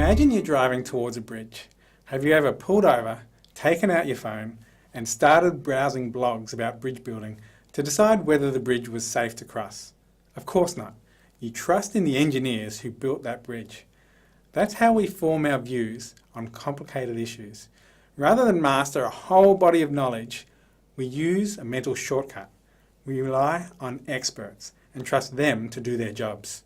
Imagine you're driving towards a bridge. Have you ever pulled over, taken out your phone, and started browsing blogs about bridge building to decide whether the bridge was safe to cross? Of course not. You trust in the engineers who built that bridge. That's how we form our views on complicated issues. Rather than master a whole body of knowledge, we use a mental shortcut. We rely on experts and trust them to do their jobs.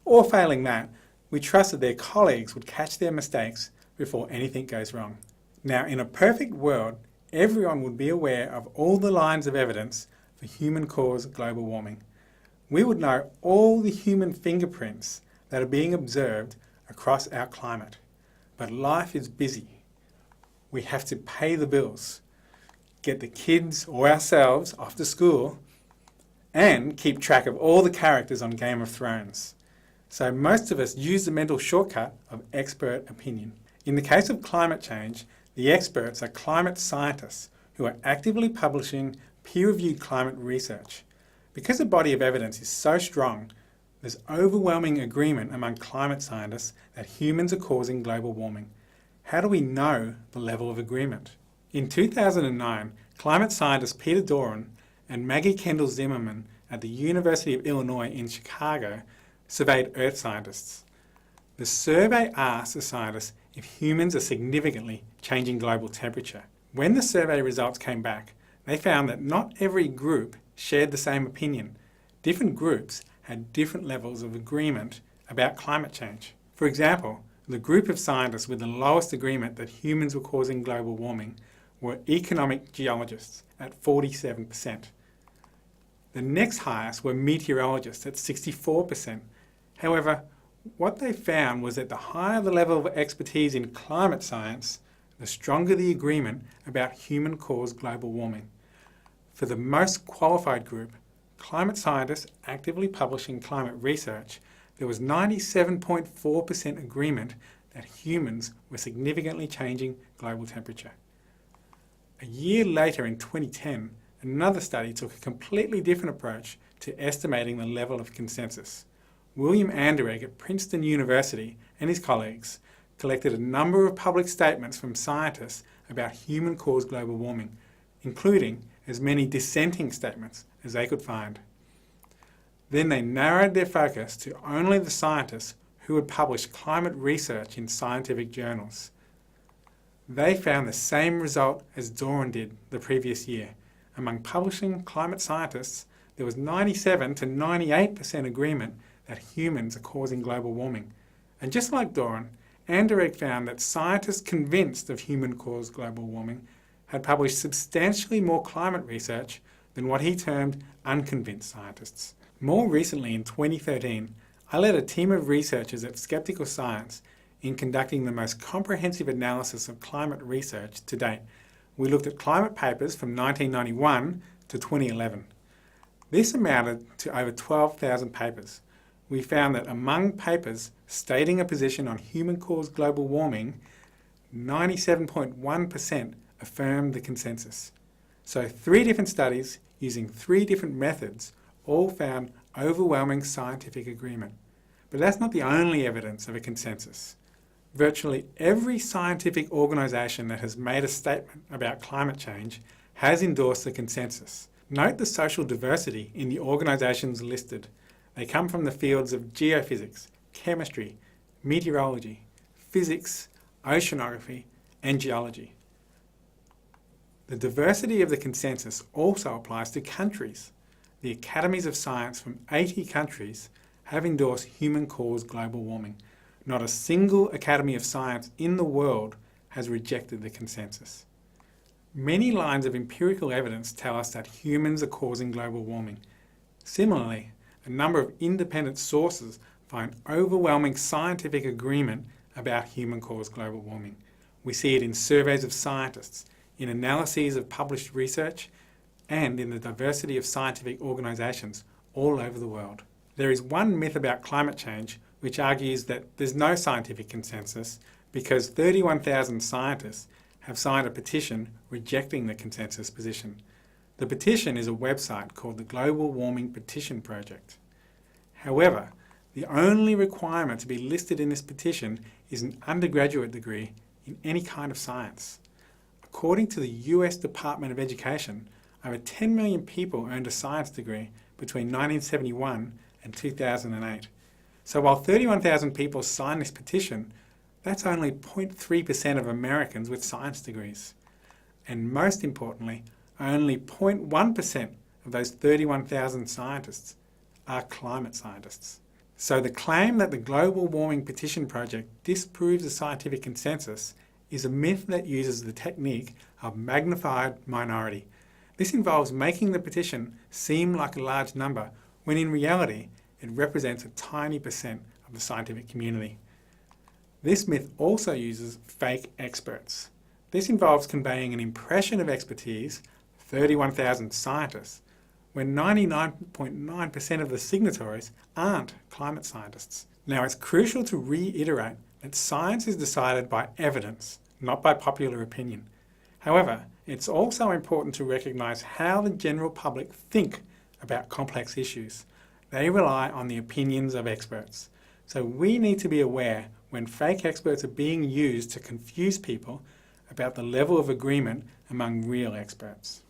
Or failing that, we trust that their colleagues would catch their mistakes before anything goes wrong. Now, in a perfect world, everyone would be aware of all the lines of evidence for human-caused global warming. We would know all the human fingerprints that are being observed across our climate. But life is busy. We have to pay the bills, get the kids or ourselves off to school, and keep track of all the characters on Game of Thrones. So most of us use the mental shortcut of expert opinion. In the case of climate change, the experts are climate scientists who are actively publishing peer-reviewed climate research. Because the body of evidence is so strong, there's overwhelming agreement among climate scientists that humans are causing global warming. How do we know the level of agreement? In 2009, climate scientist Peter Doran and Maggie Kendall Zimmerman at the University of Illinois in Chicago surveyed Earth scientists. The survey asked the scientists if humans are significantly changing global temperature. When the survey results came back, they found that not every group shared the same opinion. Different groups had different levels of agreement about climate change. For example, the group of scientists with the lowest agreement that humans were causing global warming were economic geologists at 47%. The next highest were meteorologists at 64%. However, what they found was that the higher the level of expertise in climate science, the stronger the agreement about human-caused global warming. For the most qualified group, climate scientists actively publishing climate research, there was 97.4% agreement that humans were significantly changing global temperature. A year later, in 2010, another study took a completely different approach to estimating the level of consensus. William Anderegg at Princeton University and his colleagues collected a number of public statements from scientists about human-caused global warming, including as many dissenting statements as they could find. Then they narrowed their focus to only the scientists who had published climate research in scientific journals. They found the same result as Doran did the previous year. Among publishing climate scientists, there was 97 to 98% agreement that humans are causing global warming. And just like Doran, Anderegg found that scientists convinced of human-caused global warming had published substantially more climate research than what he termed unconvinced scientists. More recently, in 2013, I led a team of researchers at Skeptical Science in conducting the most comprehensive analysis of climate research to date. We looked at climate papers from 1991 to 2011. This amounted to over 12,000 papers. We found that among papers stating a position on human-caused global warming, 97.1% affirmed the consensus. So 3 different studies using 3 different methods all found overwhelming scientific agreement. But that's not the only evidence of a consensus. Virtually every scientific organisation that has made a statement about climate change has endorsed the consensus. Note the social diversity in the organisations listed. They come from the fields of geophysics, chemistry, meteorology, physics, oceanography, and geology. The diversity of the consensus also applies to countries. The academies of science from 80 countries have endorsed human-caused global warming. Not a single academy of science in the world has rejected the consensus. Many lines of empirical evidence tell us that humans are causing global warming. Similarly, a number of independent sources find overwhelming scientific agreement about human-caused global warming. We see it in surveys of scientists, in analyses of published research, and in the diversity of scientific organisations all over the world. There is one myth about climate change which argues that there's no scientific consensus because 31,000 scientists have signed a petition rejecting the consensus position. The petition is a website called the Global Warming Petition Project. However, the only requirement to be listed in this petition is an undergraduate degree in any kind of science. According to the US Department of Education, over 10 million people earned a science degree between 1971 and 2008. So while 31,000 people signed this petition, that's only 0.3% of Americans with science degrees. And most importantly, only 0.1% of those 31,000 scientists are climate scientists. So the claim that the Global Warming Petition Project disproves the scientific consensus is a myth that uses the technique of magnified minority. This involves making the petition seem like a large number, when in reality it represents a tiny percent of the scientific community. This myth also uses fake experts. This involves conveying an impression of expertise, 31,000 scientists, when 99.9% of the signatories aren't climate scientists. Now, it's crucial to reiterate that science is decided by evidence, not by popular opinion. However, it's also important to recognise how the general public think about complex issues. They rely on the opinions of experts. So we need to be aware when fake experts are being used to confuse people about the level of agreement among real experts.